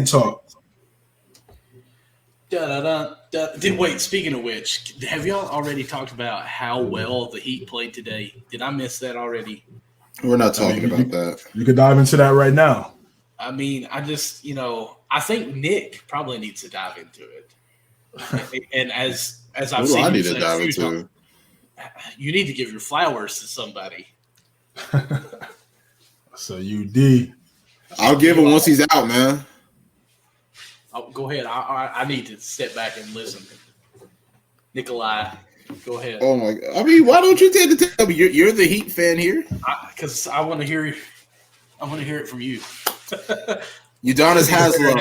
play-in talk. Wait, speaking of which, have y'all already talked about how well the Heat played today? Did I miss that already? We're not talking about that. You could dive into that right now. I mean, I just, I think Nick probably needs to dive into it. And as I've seen, I need to dive into. You need to give your flowers to somebody. So UD, I'll give him once he's out, man. Oh, go ahead. I need to step back and listen. Nikolai, go ahead. Oh my God! I mean, why don't you take the tell me? You're the Heat fan here. Because I want to hear. I want to hear it from you. Udonis Haslem.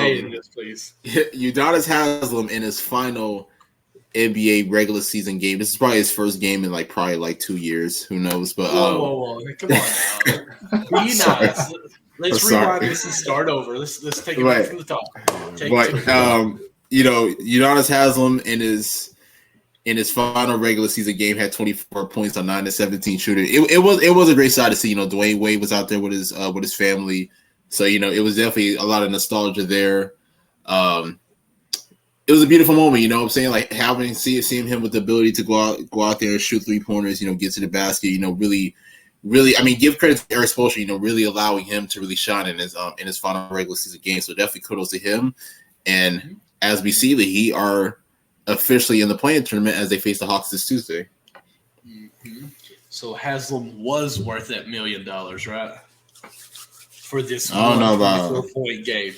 Please. Udonis Haslem in his final NBA regular season game. This is probably his first game in probably 2 years. Who knows? But whoa! Come on now. Be nice. Let's rewind this and start over. Let's take it back from the top. Udonis Haslem in his final regular season game had 24 points on 9 to 17 shooting. It was a great sight to see. Dwayne Wade was out there with his family, so it was definitely a lot of nostalgia there. It was a beautiful moment. What I'm saying, seeing him with the ability to go out there and shoot 3-pointers. Get to the basket. Really, I mean, give credit to Eric Spoelstra, really allowing him to really shine in his final regular season game. So definitely kudos to him. And as we see, the Heat are officially in the play-in tournament as they face the Hawks this Tuesday. Mm-hmm. So Haslam was worth that $1 million, right? For this 24-point game.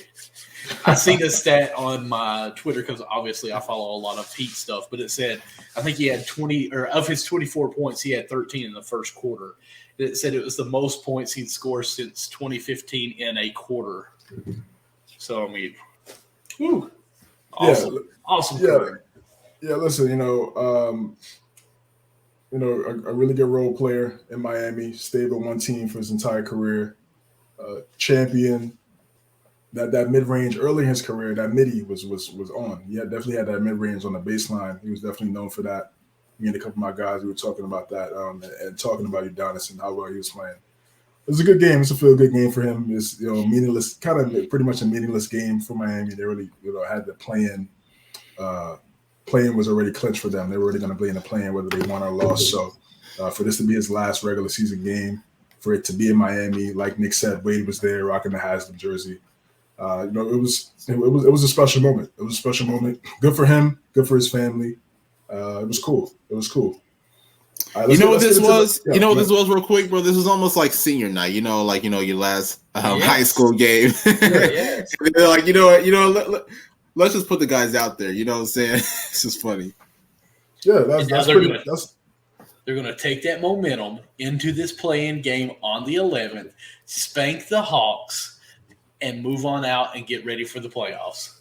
I seen a stat on my Twitter because obviously I follow a lot of Heat stuff, but it said I think he had 20 or of his 24 points, he had 13 in the first quarter. It said it was the most points he'd scored since 2015 in a quarter. So I mean, awesome. Yeah. Listen, a really good role player in Miami, stayed with one team for his entire career, champion. That mid range early in his career, that midi was on. He definitely had that mid range on the baseline. He was definitely known for that. Me and a couple of my guys, we were talking about that and talking about Udonis and how well he was playing. It was a good game. It's a feel good game for him. It's meaningless, kind of pretty much a meaningless game for Miami. They really had the play-in. Play-in was already clinched for them. They were already going to play in the play-in whether they won or lost. So for this to be his last regular season game, for it to be in Miami, like Nick said, Wade was there rocking the Haslam jersey. It was a special moment. It was a special moment. Good for him. Good for his family. It was cool. Right, you know what this was real quick, bro? This was almost like senior night. Your last high school game. Yes. And they're like, what? Let's just put the guys out there. You know what I'm saying? It's just funny. Yeah, they're going to take that momentum into this play-in game on the 11th, spank the Hawks, and move on out and get ready for the playoffs.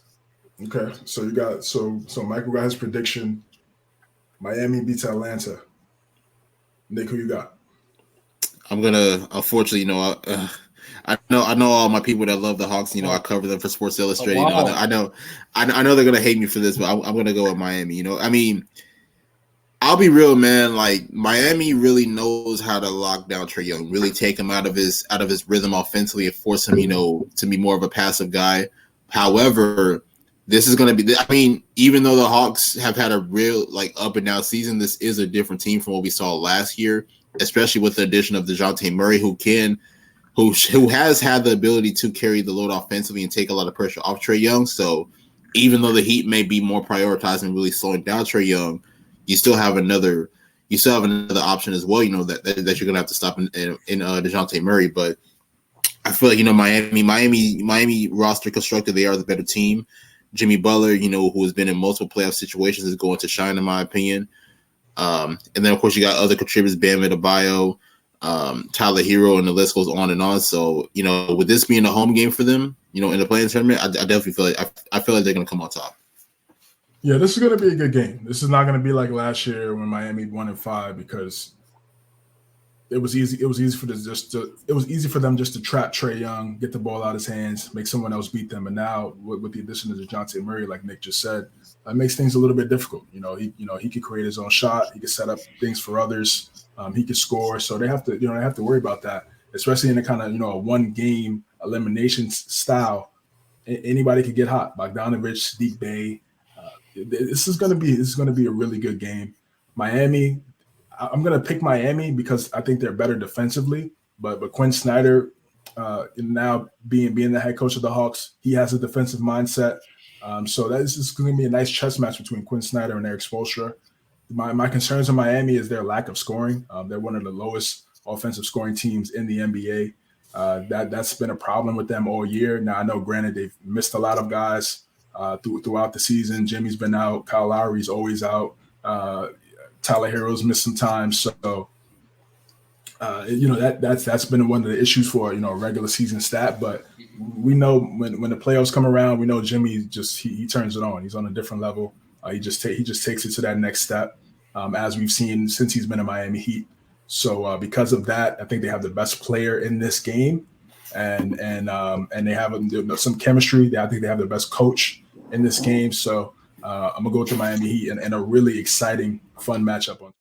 Okay, so you got so Michael got his prediction. Miami beats Atlanta. Nick, who you got? I'm gonna, unfortunately, I know all my people that love the Hawks. I cover them for Sports Illustrated. I know they're gonna hate me for this, but I'm gonna go with Miami. I mean, I'll be real, man. Miami really knows how to lock down Trae Young, really take him out of his rhythm offensively, and force him, to be more of a passive guy. However, this is going to be. I mean, even though the Hawks have had a real up and down season, this is a different team from what we saw last year, especially with the addition of DeJounte Murray, who has had the ability to carry the load offensively and take a lot of pressure off Trae Young. So, even though the Heat may be more prioritizing really slowing down Trae Young, you still have another option as well. That you're gonna have to stop in DeJounte Murray. But I feel like Miami roster constructed, they are the better team. Jimmy Butler, who has been in multiple playoff situations, is going to shine in my opinion. And then of course you got other contributors, Bam Adebayo, Tyler Hero, and the list goes on and on. So with this being a home game for them, in the play-in tournament, I definitely feel like they're gonna come on top. Yeah, this is going to be a good game. This is not going to be like last year when Miami won in 5 because it was easy. It was easy for them just to trap Trae Young, get the ball out of his hands, make someone else beat them. And now with the addition of DeJounte Murray, like Nick just said, that makes things a little bit difficult. He could create his own shot. He could set up things for others. He could score. So they have to worry about that, especially in a kind of a one game elimination style. anybody could get hot. Bogdanovich, Sadiq Bey. This is gonna be a really good game. Miami, I'm gonna pick Miami because I think they're better defensively. But Quinn Snyder, now being the head coach of the Hawks, he has a defensive mindset. So this is going to be a nice chess match between Quinn Snyder and Eric Spoelstra. My concerns in Miami is their lack of scoring. They're one of the lowest offensive scoring teams in the NBA. That's been a problem with them all year. Now I know, granted, they've missed a lot of guys throughout the season. Jimmy's been out. Kyle Lowry's always out. Tyler Hero's missed some time. So that's been one of the issues for a regular season stat. But we know when the playoffs come around, we know Jimmy he turns it on. He's on a different level. He just takes it to that next step, as we've seen since he's been in Miami Heat. So because of that, I think they have the best player in this game, and they have some chemistry. I think they have the best coach in this game. So I'm gonna go with the Miami Heat and a really exciting, fun matchup on.